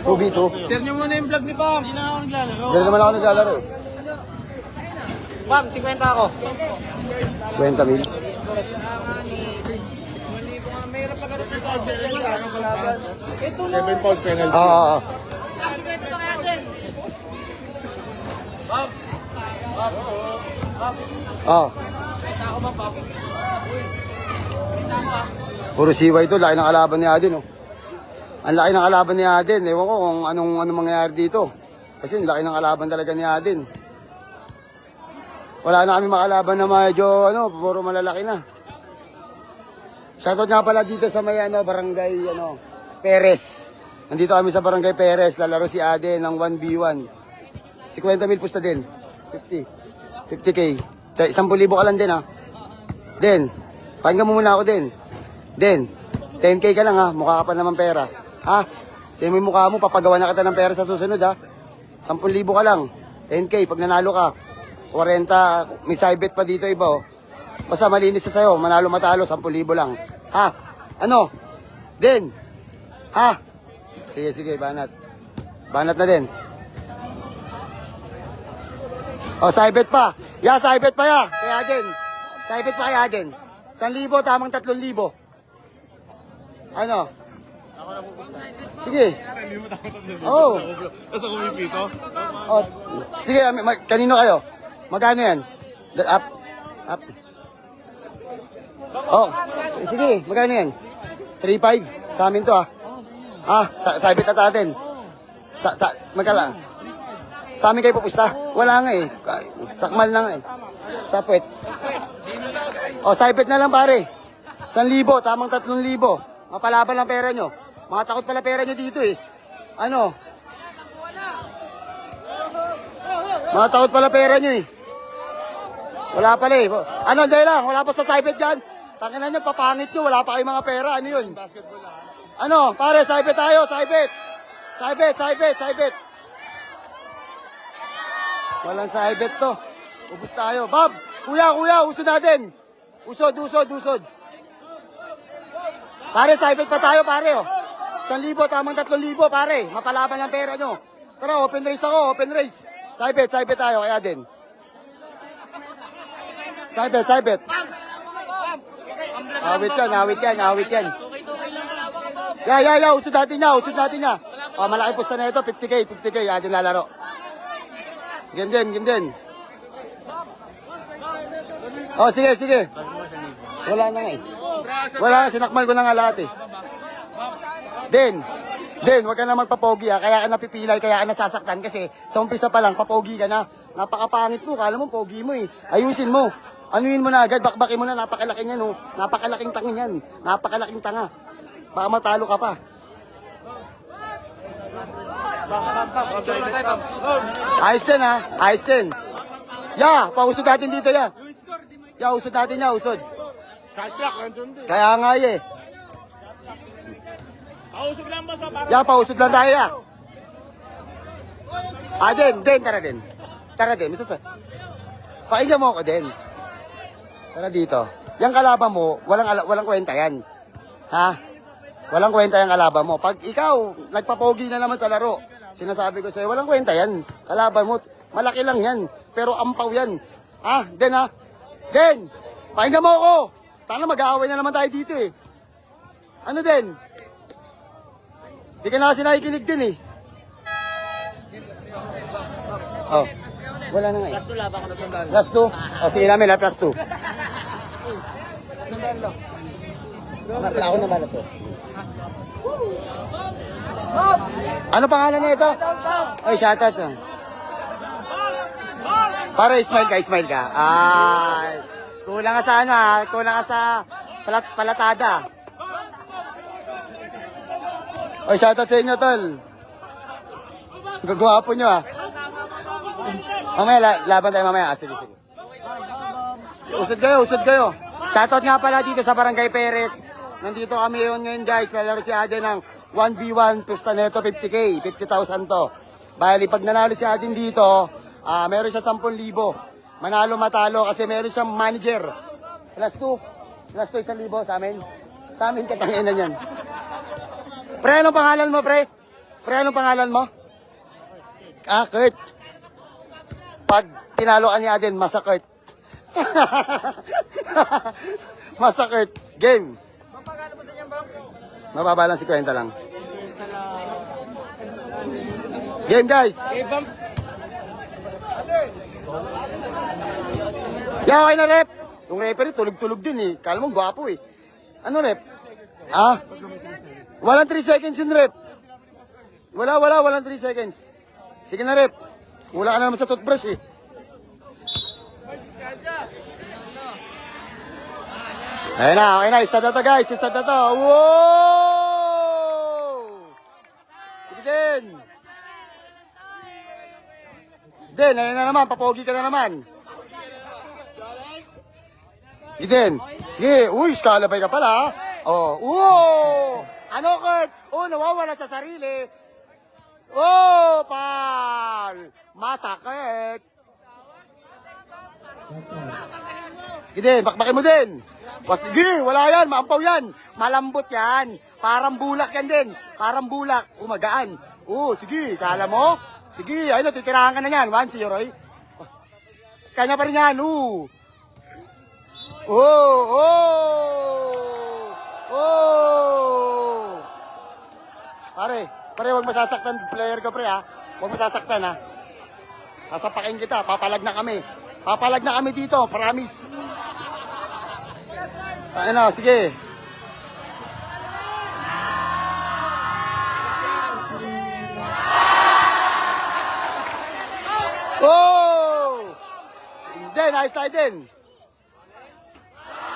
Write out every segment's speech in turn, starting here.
2v2. Share nyo muna yung vlog ni Pam. Hindi na ako naglalaro. Diyan naman ako naglalaro eh. Pam, 50 ako. 20 mil. Mayroon pa ganun sa ano kalaban. Ito na. 7 pounds penalty. Oo. Oo. Puro siway ito, laki ng kalaban ni Aden, oh. Ang laki ng kalaban ni Aden. Ewan ko kung anong mangyayari dito. Kasi ang laki ng kalaban talaga ni Aden. Wala na kami makalaban na medyo, puro malalaki na. Shoutout nga pala dito sa may, barangay, Perez. Nandito kami sa barangay Perez. Lalaro si Aden ng 1v1. 50 mil pusta din. 50K. 10,000 ka lang din, ha. Den, pakinggan mo muna ako, Den. Den, 10K ka lang, ha. Mukha ka pa naman pera. Ha? Tingnan mo yung mukha mo, papagawa na kita ng pera sa susunod, ha. 10,000 ka lang. 10K, pag nanalo ka. 40, may side bet pa dito iba, oh. Basta malinis na sa'yo, manalo matalo, 10,000 lang. Ha? Ano? Den? Ha? Sige, banat. Banat na din. O, side bet pa. Ya, side bet pa ya. Kaya din. Side bet pa kaya din. 1,000, tamang 3,000. Ano? Sige. Oo. Tapos ako pipito. Oh, sige, kanino kayo? Magkano yan? Up. Oh, sige, magkano yan? 3,500. Sa amin to, ha. Sabit na natin. Magkala. Sa amin kayo pupusta? Wala nga eh. Sakmal na nga eh. Sapwet. Oh, sabit na lang pare. 1,000, tamang 3,000. Mapalaban lang pera nyo. Mga takot pala pera nyo dito eh. Ano? Mga takot pala pera nyo eh. Wala pala eh. Ano, dahil lang. Wala pa sa Cybet dyan. Tanginan nyo, papangit nyo. Wala pa kayong mga pera. Ano yun? Ano? Pare, Cybet tayo. Cybet. Walang Cybet to. Ubus tayo. Bob! Kuya, usod natin. Usod. Pare, Cybet pa tayo, pare. Oh. 1,000, tamang 3,000, pare. Mapalaban lang pera nyo. Tara, open race ako. Cybet tayo. Kaya din. Cybet. Awit yan. Ya, usod natin niya. Oh, malaki pusta na ito, 50K, atin lalaro. Game. Oh, sige. Wala na nga eh. Sinakmal ko na nga lahat eh. Den, wag ka na magpapogi, ha. Kaya ka napipilay, kaya ka nasasaktan kasi sa umpisa pa lang, papogi ka na. Napakapangit mo, kala mo, pogi mo eh. Ayusin mo. Anuin mo na agad, bakbakin mo na, napakalaki niyan, oh. Napakalaking tangin yan. Napakalaking tanga. Baka matalo ka pa. Ayos din, ha. Ya, pausod natin dito, ya. Usod natin niya, usod. Kaya nga eh. Pausog lang ba sa para? Ya, pausod lang tayo, ya. Tara din. Pakinggan mo ako din. Tara dito. Yang kalaban mo, walang kwenta yan. Ha? Walang kwenta yung kalaban mo. Pag ikaw, nagpapogi na naman sa laro, sinasabi ko sa'yo, walang kwenta yan. Kalaban mo, malaki lang yan. Pero ampaw yan. Ha? Den! Pakinggan mo ako! Sana mag-aaway na naman tayo dito eh. Ano din? Di ka na kasi nakikinig din eh. Oh. Wala na nga eh. Last 2 laban ko na tandaan. Last 2? O sige namin ha, plus 2. Ako na balas eh. Ano pangalan na ito? Ay, shoutout. Para smile ka. Ay, kulang ka sa palatada. Ay, shoutout sa inyo, tol. Gagwapo nyo, ha. Mamaya, laban tayo mamaya. Sige. Usod kayo. Shoutout nga pala dito sa Barangay Perez. Nandito kami ngayon, guys. Lalaro si Aden ng 1v1 pusta neto 50K. 50,000 to. Bali, pag nanalo si Aden dito, meron siya 10,000. Manalo matalo kasi meron siyang manager. Plus 2 1,000 sa amin. Sa amin katanginan yan. Pre, anong pangalan mo, pre? Pre, anong pangalan mo? Ah, Kurt. Pag tinalo ka ni Aden, masakit. Masakit. Game. Magpagano mo sa inyo, bang? Mababa lang 50 lang. Game, guys. Eh, bang? Yeah, okay na, rep. Yung referee, tulog-tulog din eh. Kala mo, gwapo eh. Ano, rep? Ah? Walang 3 seconds yun, rep. Walang 3 seconds. Sige na, rep. Wala ka na naman sa toothbrush eh. Ayun na, okay na. Start na to, guys. Start na to. Wow! Sige din. Den, ayun na naman. Papogi ka na naman. Sige din. Sige. Uy, skalabay ka pala, ha? Oh. Wow! Ano, Kurt? Oh, nawawala sa sarili. Oh, pal! Masakit! Sige din, bakbakin mo din. Sige, wala yan, maampaw yan. Malambot yan. Parang bulak yan din. Parang bulak. Umagaan. Sige, kala mo? Sige, ayun, titirahan ka na yan. 1-0, eh. Kanya pa rin yan, Pare, huwag masasaktan player ko, pre, ha? Huwag masasaktan, ha? Sasapakin kita, papalag na kami. Papalag na kami dito, promise. Ano, sige. Oh! Hindi, nice tayo din.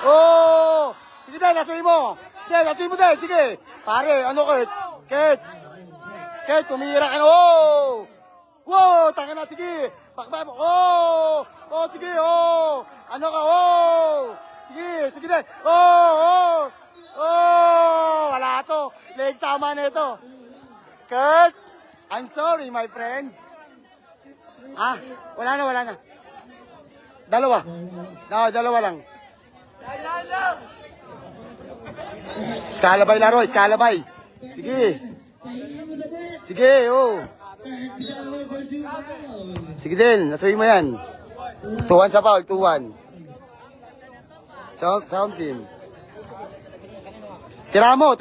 Oh! Sige din, nasuhin mo. Sige, nasuhin mo din, sige. Pare, ano, Kurt? Kurt, tumira ka na. Oh! Wow, tanga na, sige. Pakbay mo. Oh! Oh, sige, oh! Ano ka, oh! Sige din. Oh! Wala to. Leg tama na ito. Kurt, I'm sorry, my friend. Ah, wala na. Dalawa. No, dalawa lang. Skalabay laro, skalabay. Sige, oh. Sige din, nasuhin mo yan. 2-1 sa foul, 2-1. Sound sim. Tira mo,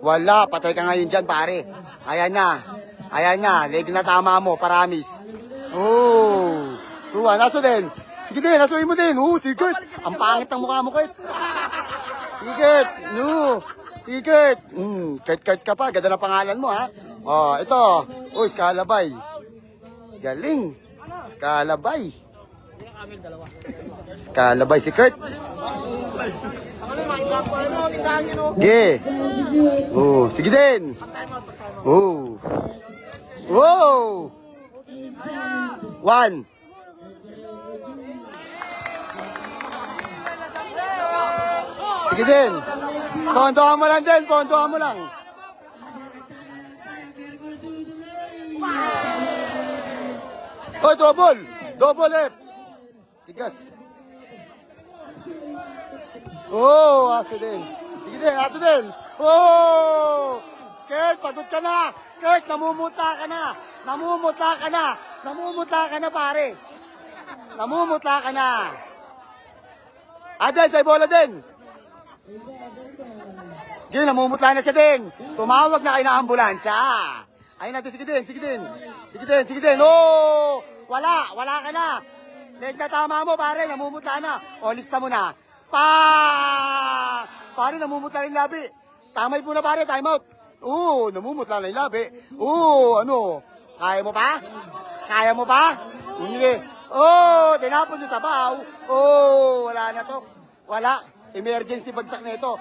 Wala, patay ka ngayon dyan, pare. Ayan na, leg na tama mo, paramis. Oh, 2-1, naso din. Sige din, nasuhin mo din. Sige, Kurt. Ang pangit ng mukha mo, Kurt. Sige, Kurt. Sige, Kurt. Kurt ka pa, ganda na pangalan mo, ha? Oh, ito. Skalabay. Galing. Skalabay si Kurt. Sige din. Wow. 1. Sige din. Pontuhan mo lang din, pontuhan mo lang. Oh, double left. Tigas. Aso din. Sige din, aso din. Kurt, pagod ka na. Kurt, namumutla ka na, pare. Namumutla ka na. Aden, sa bola din. Sige, namumutla na siya din. Tumawag na kayo na ambulansya. Ayun natin, sige din. Wala ka na. Leg na tama mo, pare, namumutla na. Lista mo na. Pare, namumutla na yung labi. Tamay po na, pare, time out. Namumutla na yung labi. Ano? Kaya mo pa? Hindi. Tinapon niyo sa baw. Wala na to. Wala. Emergency bagsak na ito.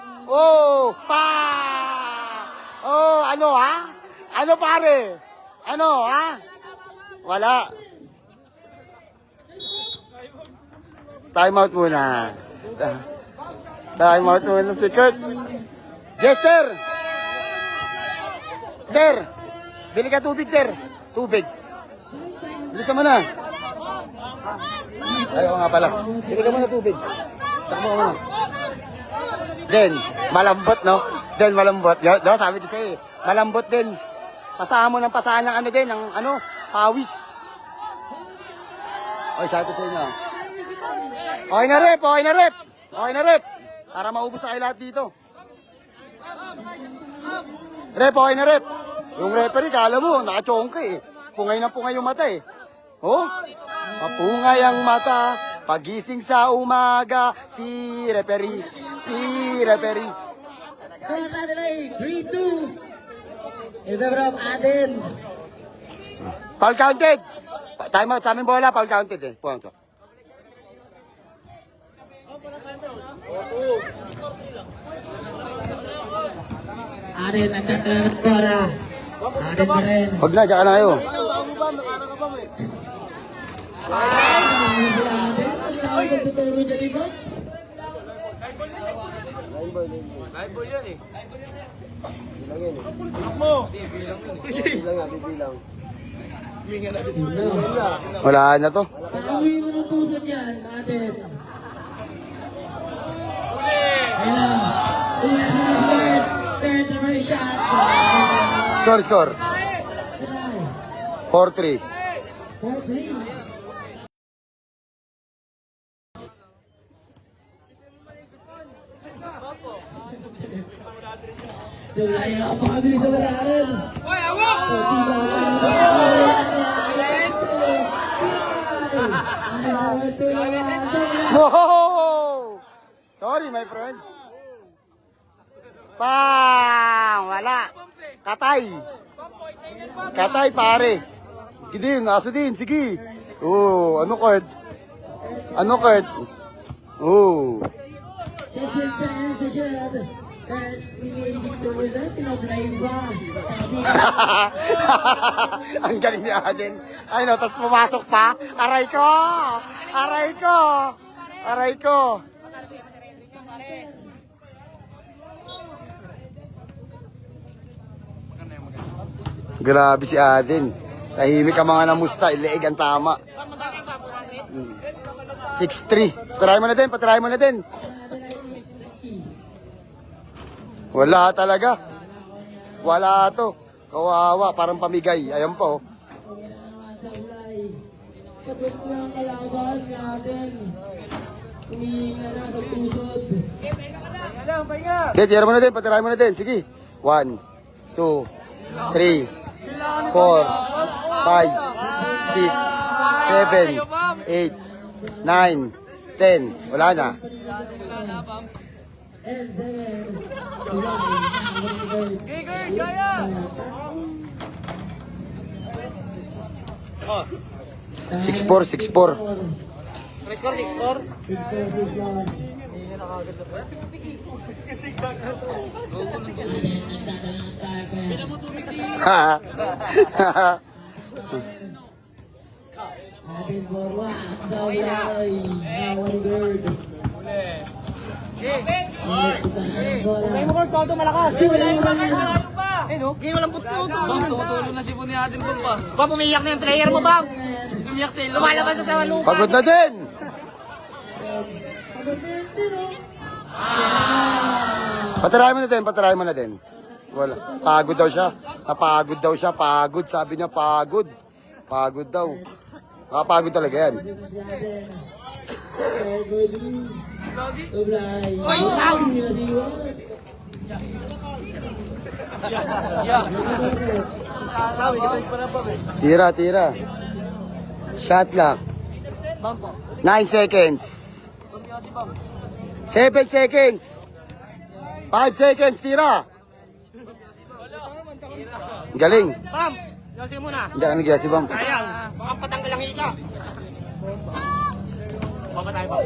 Ano, ha? Ano, pare? Ano, ha? Wala. Time out muna. Time out muna si Kurt. Jester! Bili ka tubig, Ter. Tubig. Bilisan mo na. Ayaw nga pala. Bili ka muna tubig. Takbo mo. Then, malambot, no? din, malambot. Yo, sabi ko sa'yo, malambot din. Pasahan mo ng pasahan ng ano din, ng ano, pawis. Oy, sabi sa inyo. Okay na rep, okay na rep. Okay na rep. Para maubos sa kayo lahat dito. Rep, okay na rep. Yung referee, kala mo, nakachongka eh. Pungay na pungay yung mata eh. Oh, mapungay ang mata. Pagising sa umaga, si referee. Score natin ay 3-2. In favor of Aden. Foul counted. Time out sa aming bola, foul counted eh. Punto. Aden nagtatala ng bola. Aden pa rin. Huwag na, dyan ka na kayo. Wala na to. Pauwi mo ng puso niyan, Aden. Ayun. Third shot. Score. 4-3. 4-3. Ay, napakabilis naman na rin. Hoy, awak! Wow! Sorry, my friend. Pang! Wala. Katay, pare. Sige din, aso din, sige. Oh, ano card? Oh. Ang galing ni Aden. Ay no, tapos pumasok pa. Aray ko. Grabe si Aden. Tahimik ang mga namusta. Ileeg ang tama. 6-3. Patry mo na din. Wala talaga. Wala to. Kawawa, parang pamigay. Ayan po. Kapit na ang kalaban natin. Umihinga na sa pusod. Okay, tira mo na din. Patry mo na din. Sige. 1, 2, 3, 4, 5, 6, 7, 8, 9, 10. Wala na. And then, 6-4. Ha. Atin forward, Sablay, Howard. May mo kong todo malakas. Tumutulong na si Buni Aden pa. Ba, pumiyak na yung player mo, Bang. Umiyak sa ilo. Lumalabas na sa lupa. Pagod na din. Patry mo na din. Wala. Pagod daw siya. Pagod. Sabi niya, pagod. Pagod daw. Nakapagod talaga yan. Tira. Shot clock. 9 seconds. 7 seconds. 5 seconds, tira. Galing. Bam, yosin mo na. Hindi ka nagyasi, Bam. Sayang, baka patanggal ang hika. Baka tayo, Bam.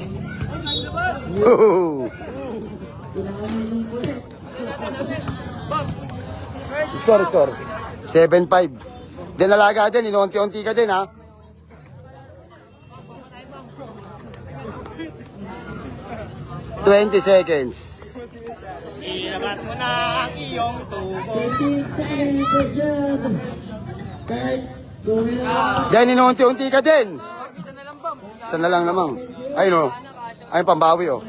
Score. 7-5. Din nalaga din, inunti-unti ka din, ha? $20 seconds. Ilabas mo na ang iyong tubo. Diyan, inunti-unti ka din. Isa na lang naman. Ay, no. Ay, pambawi, oh.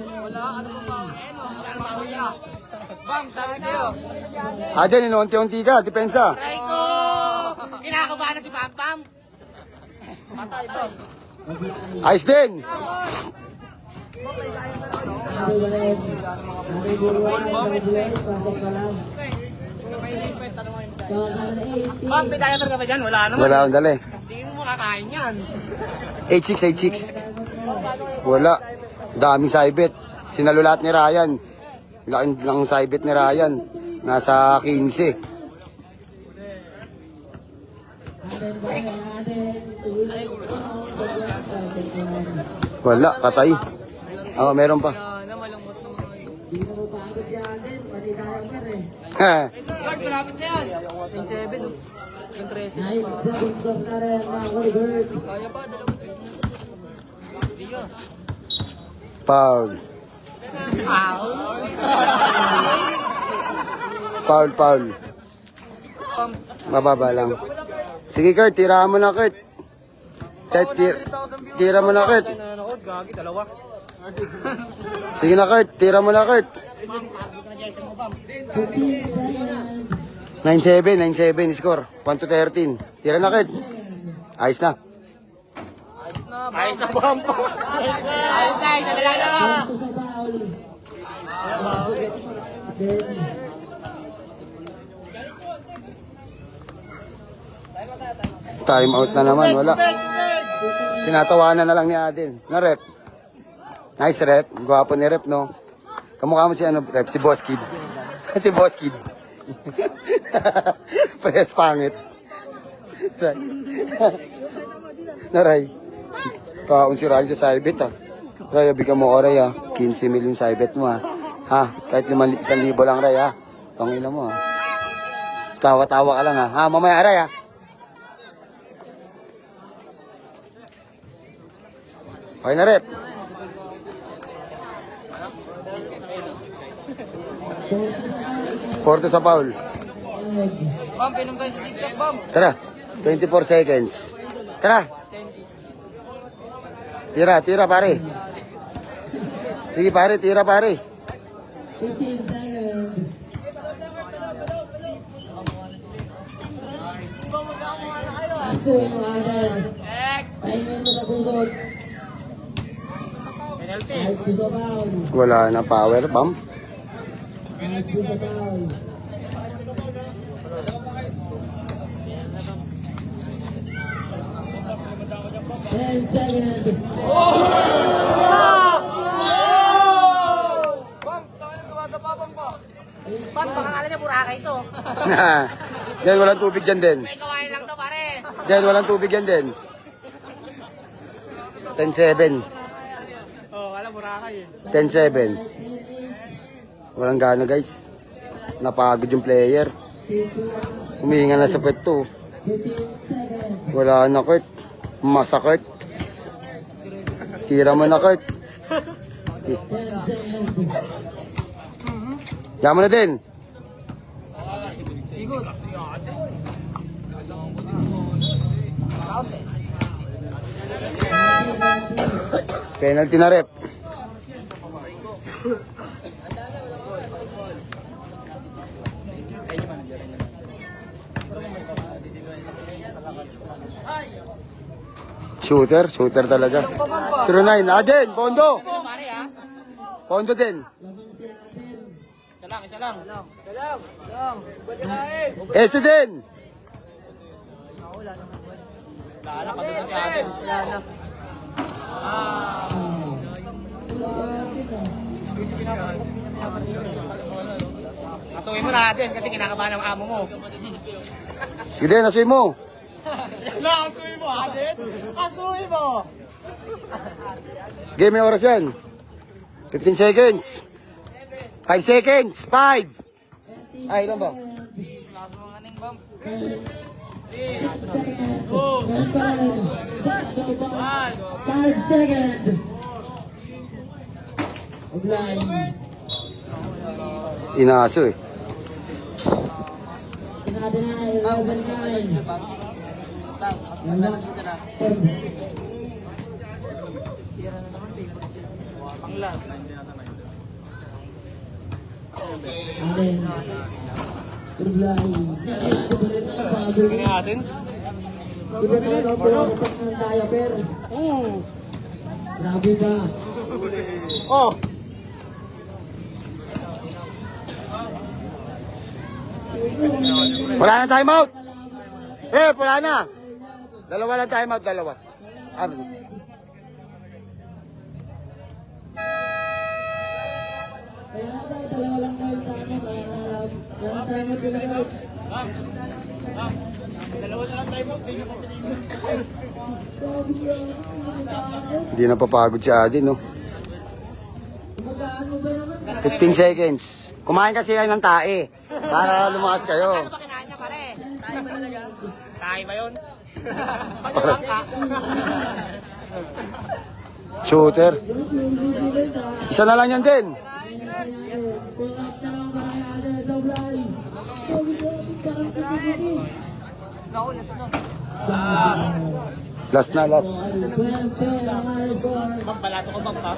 Bam, sabi sa'yo. Aden, inuunti-unti ka, depensa. Rico! Kinakabahan na si Pam Pam. Patay, Bam. Ayos din. Ari Balet. Ari Buruan. Ari Bulet. Pasok ka lang. Pam, may diaper ka ba dyan? Wala naman. Wala akong dali. Hindi mo makakain yan. 8686. Wala. Daming saibet. Sinalulat ni Ryan. Laking lang saibet ni Ryan. Nasa 15. Wala, katay. Oo, meron pa. Malungkot naman. Hindi mo pagod yan din. Pati tayo ka rin. Guard, malapit na yan. Yung 7, oh. Yung 13. 9-7 score na rin mga Kulibert. Kaya pa, dalawa. Foul. Foul, foul. Mababa lang. Sige, Kurt, tirahan mo na, Kurt. Kurt, tira mo na, Kurt. Nanonood, gagi, dalawa. Sige na, Kurt, tira mo na, Kurt. 9-7, 9-7 score. 1-13. Tira na, Kurt. Ayos na. Ayos na Pam Pam. Ayos na, nadala na. Punto sa foul. Time out na naman, wala. Tinatawanan na lang ni Aden. Na rep. Nice rep. Gwapo ni rep, no? Kamukha mo si ano, rep? Si Boss Kid. Si Boss Kid. Parehas pangit. Naray. Kaon si Ryan sa Saibet, ha? Ray, bigyan mo ko, Ray, ha? 15 million Saibet mo, ha? Ha? Kahit 1,000 lang, Ray, ha? Tangina mo, ha? Tawa-tawa ka lang, ha? Ha? Mamaya, Ray, ha? Okay na, rep. Porto sa foul. Bam, pinom tayo sa zigzag, Bam. Tara. 24 seconds. Tara. Tira, tira, pare. Sige, pare, tira, pare. 15 seconds. Asuin mo agad. Pahingan mo sa pusod. Kahit puso foul. Wala na power bomb. Kahit puso foul. Ten seconds. Bam, tayo na tumatapa, Bam pa. Pam, baka kala niya Boracay ito. Yan, walang tubig dyan din. May kawain lang to, pare. Yan, walang tubig yan din. 10-7. Oh, alam Boracay eh. 10-7. Walang gana, guys. Napagod yung player. Humihinga na sa pweto. 15 seconds. Wala na, Kurt. Masakit. Tira mo na, Kurt. 10 seconds. Yaman na din. Penalty na rep. Shooter, shooter talaga. 09, Aden, Pondo. Pare ha. Pondo din. Isa lang, isa lang. Ese din. Wala na, pagod na si ate. Wala na. Asuhin mo natin kasi kinakabahan ng amo mo. Sige, nasuy mo. Asuhin mo, Aden. Asuhin mo. Game, may oras yan. 15 seconds. 5 seconds. 5. Ay, ilan ba? Lakas mo nga ning, Bam. 5 seconds. Blind. Inaso eh. Deny 11-9. Aden. Turbay. Tingnan natin. Iba talaga po ako pag ng diaper. Grabe ba? Oh! Wala na timeout. Ref, wala na. Dalawa lang timeout, dalawa. Kaya tayo, dalawa lang tayo tama. Kaya tayo mag-timeout. Hindi na papagod si Adi, no? Magkano ba naman? 15 seconds. Kumain kasi kayo ng tae. Para lumakas kayo. Kinain niya pare. Tayo ba talaga? Tayo ba yun? Pagkabang ka. Shooter. Isa na lang yan din. Pull-ups na lang para natin. Sablay. Parang piti-piti. Naku, last na. Last na, last. 12-10 ang higher score. Bam, balato ko bam ha?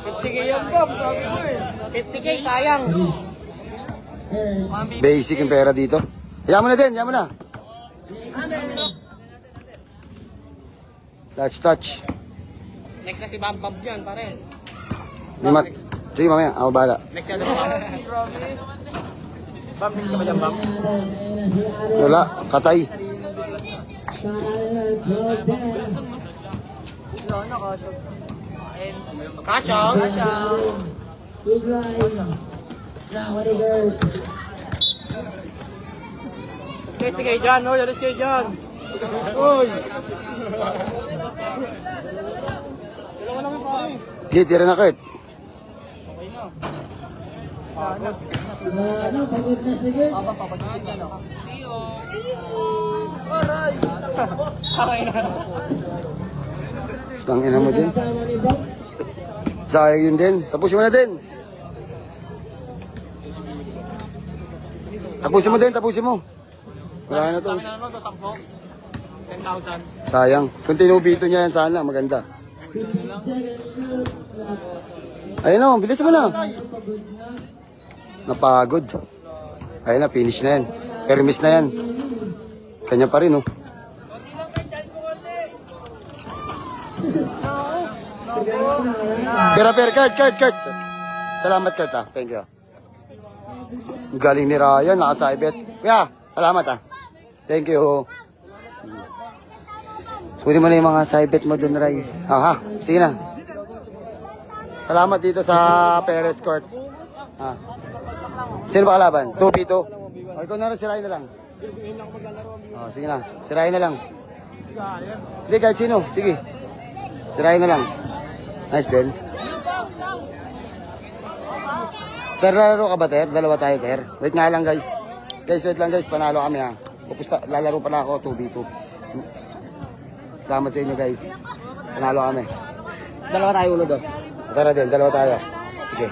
50K yan, Bob. Sabi mo eh. 50K, sayang. Basic yung pera dito. Hayaan mo na din, hayaan mo na. Touch. Next na si Bam Bam dyan, pare. Sige, mamaya. Ako bahala. Next na Bam. Bam, next ka ba dyan, Bam? Wala, katay. Kasha! Skate kayo dyan, no? Yalis kayo dyan. Uy! Sige, tira na, Kurt. Pagod na sige. Tangina mo din. Tama ni Bob. Sayang yun din. Tapusin mo na din. Tapusin mo. Wala na to. Kami na naman to, 10,000. Sayang. Kung tinubito niya yan sana, maganda. 15 seconds. Ayun o, bilis mo na. Napagod. Ayun na, finish na yan. Permis na yan. Kanya pa rin, oh. Kurt. Salamat, Kurt, ah. Thank you. Ang galing ni Ryan, nakasaibet. Kuya, salamat, ah. Thank you. Kunin mo na yung mga saibet mo dun, Ray. Aha, sige na. Salamat dito sa Perez Court. Ah. Sino ba kalaban? 2v2? O, ikaw na rin, sirain na lang. Oh, sige na, sirain na lang. Hindi, kahit sino. Sige. Sirain na lang. Nice din. Ter, laro ka ba, Ter? Dalawa tayo, Ter. Wait nga lang, guys. Wait lang, guys. Panalo kami, ha. Lalaro pala ako, 2v2. Salamat sa inyo, guys. Panalo kami. Dalawa tayo, ulo, dos. Tara din, dalawa tayo. Sige.